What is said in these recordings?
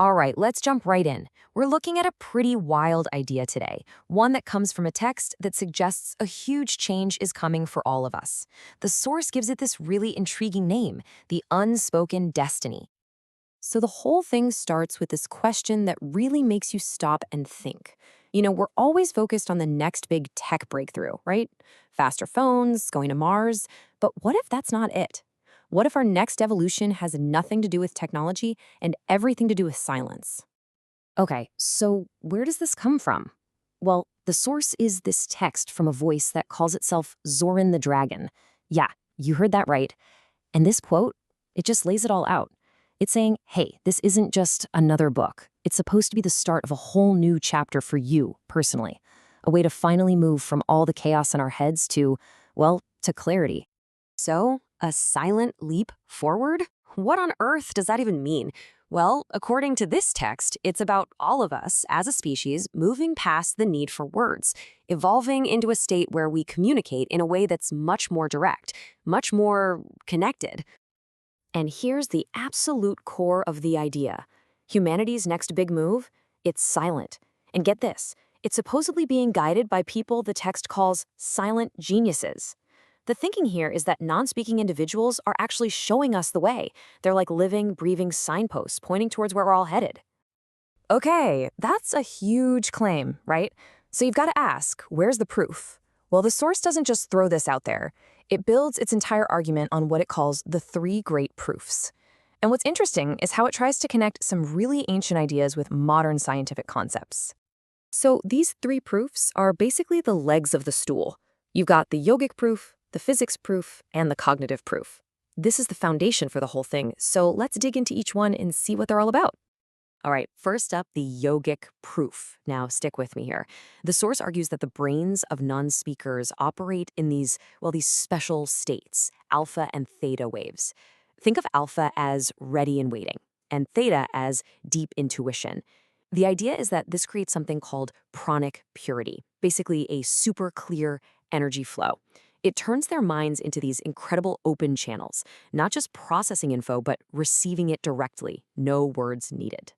All right, let's jump right in. We're looking at a pretty wild idea today, one that comes from a text that suggests a huge change is coming for all of us. The source gives it this really intriguing name, the Unspoken Destiny. So the whole thing starts with this question that really makes you stop and think. We're always focused on the next big tech breakthrough, right? Faster phones, going to Mars. But what if that's not it? What if our next evolution has nothing to do with technology and everything to do with silence? Okay, so where does this come from? Well, the source is this text from a voice that calls itself Zoran the Dragon. Yeah, you heard that right. And this quote, it just lays it all out. It's saying, hey, this isn't just another book. It's supposed to be the start of a whole new chapter for you, personally. A way to finally move from all the chaos in our heads to, well, to clarity. So, a silent leap forward? What on earth does that even mean? Well, according to this text, it's about all of us, as a species, moving past the need for words, evolving into a state where we communicate in a way that's much more direct, much more connected. And here's the absolute core of the idea. Humanity's next big move? It's silent. And get this, it's supposedly being guided by people the text calls silent geniuses. The thinking here is that non-speaking individuals are actually showing us the way. They're like living, breathing signposts pointing towards where we're all headed. Okay, that's a huge claim, right? So you've got to ask, where's the proof? Well, the source doesn't just throw this out there. It builds its entire argument on what it calls the three great proofs. And what's interesting is how it tries to connect some really ancient ideas with modern scientific concepts. So these three proofs are basically the legs of the stool. You've got the yogic proof, the physics proof, and the cognitive proof. This is the foundation for the whole thing, so let's dig into each one and see what they're all about. All right, first up, the yogic proof. Now, stick with me here. The source argues that the brains of non-speakers operate in these special states, alpha and theta waves. Think of alpha as ready and waiting, and theta as deep intuition. The idea is that this creates something called pranic purity, basically a super clear energy flow. It turns their minds into these incredible open channels, not just processing info, but receiving it directly, no words needed.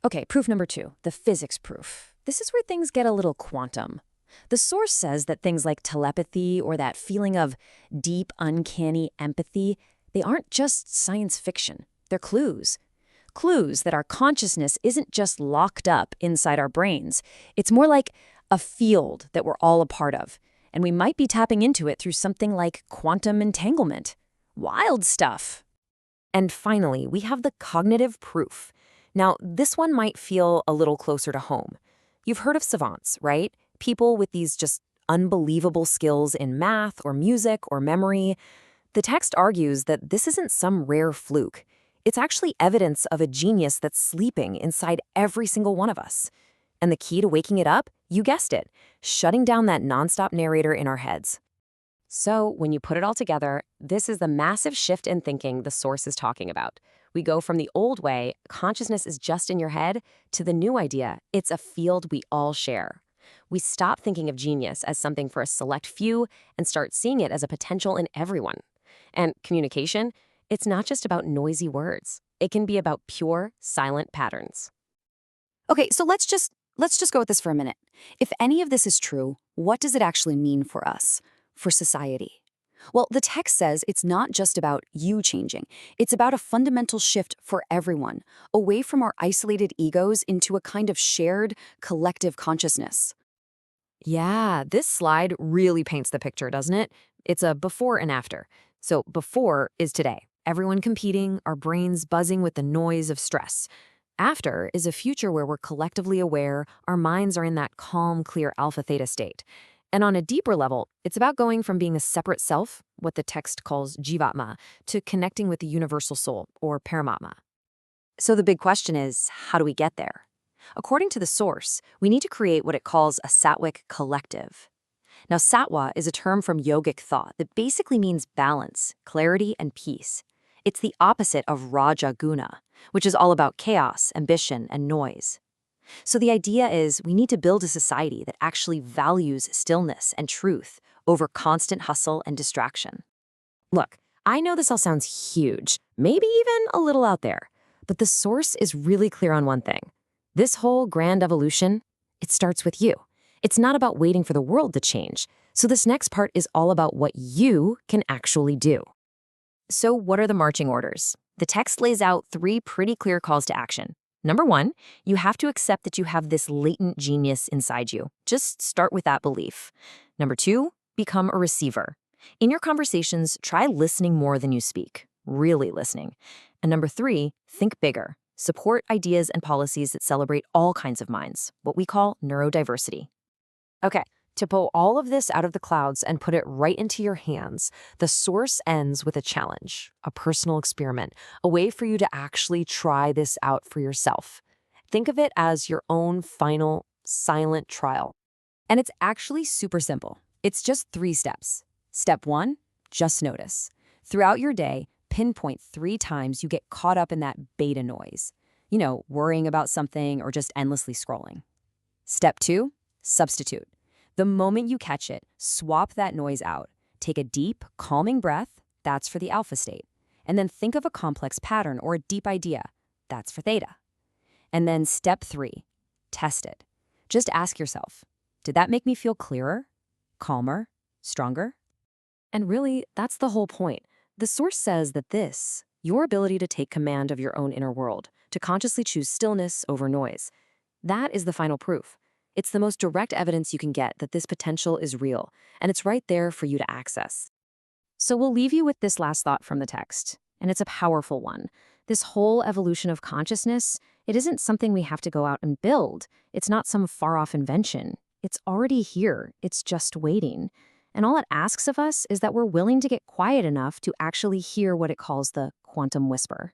Okay, proof number 2, the physics proof. This is where things get a little quantum. The source says that things like telepathy or that feeling of deep, uncanny empathy, they aren't just science fiction. They're clues. Clues that our consciousness isn't just locked up inside our brains. It's more like a field that we're all a part of. And we might be tapping into it through something like quantum entanglement. Wild stuff. And finally, we have the cognitive proof. Now, this one might feel a little closer to home. You've heard of savants, right? People with these just unbelievable skills in math or music or memory. The text argues that this isn't some rare fluke. It's actually evidence of a genius that's sleeping inside every single one of us. And the key to waking it up, you guessed it, shutting down that nonstop narrator in our heads. So when you put it all together, this is the massive shift in thinking the source is talking about. We go from the old way, consciousness is just in your head, to the new idea, it's a field we all share. We stop thinking of genius as something for a select few and start seeing it as a potential in everyone. And communication, it's not just about noisy words. It can be about pure, silent patterns. Okay, so let's just go with this for a minute. If any of this is true, what does it actually mean for us, for society? Well, the text says it's not just about you changing. It's about a fundamental shift for everyone, away from our isolated egos into a kind of shared, collective consciousness. Yeah, this slide really paints the picture, doesn't it? It's a before and after. So before is today. Everyone competing, our brains buzzing with the noise of stress. After is a future where we're collectively aware, our minds are in that calm, clear alpha-theta state. And on a deeper level, it's about going from being a separate self, what the text calls jivatma, to connecting with the universal soul, or paramatma. So the big question is, how do we get there? According to the source, we need to create what it calls a sattvic collective. Now, sattva is a term from yogic thought that basically means balance, clarity, and peace. It's the opposite of raja guna, which is all about chaos, ambition, and noise. So the idea is we need to build a society that actually values stillness and truth over constant hustle and distraction. Look, I know this all sounds huge, maybe even a little out there. But the source is really clear on one thing. This whole grand evolution, it starts with you. It's not about waiting for the world to change. So this next part is all about what you can actually do. So what are the marching orders? The text lays out 3 pretty clear calls to action. Number 1, you have to accept that you have this latent genius inside you. Just start with that belief. Number 2, become a receiver. In your conversations, try listening more than you speak, really listening. And number 3, think bigger. Support ideas and policies that celebrate all kinds of minds, what we call neurodiversity. Okay, to pull all of this out of the clouds and put it right into your hands, the source ends with a challenge, a personal experiment, a way for you to actually try this out for yourself. Think of it as your own final, silent trial. And it's actually super simple. It's just 3 steps. Step 1, just notice. Throughout your day, pinpoint 3 times you get caught up in that beta noise. Worrying about something or just endlessly scrolling. Step 2, substitute. The moment you catch it, swap that noise out. Take a deep, calming breath. That's for the alpha state. And then think of a complex pattern or a deep idea. That's for theta. And then step 3, test it. Just ask yourself, did that make me feel clearer, calmer, stronger? And really, that's the whole point. The source says that this, your ability to take command of your own inner world, to consciously choose stillness over noise, that is the final proof. It's the most direct evidence you can get that this potential is real, and it's right there for you to access. So we'll leave you with this last thought from the text, and it's a powerful one. This whole evolution of consciousness, it isn't something we have to go out and build. It's not some far-off invention. It's already here. It's just waiting. And all it asks of us is that we're willing to get quiet enough to actually hear what it calls the quantum whisper.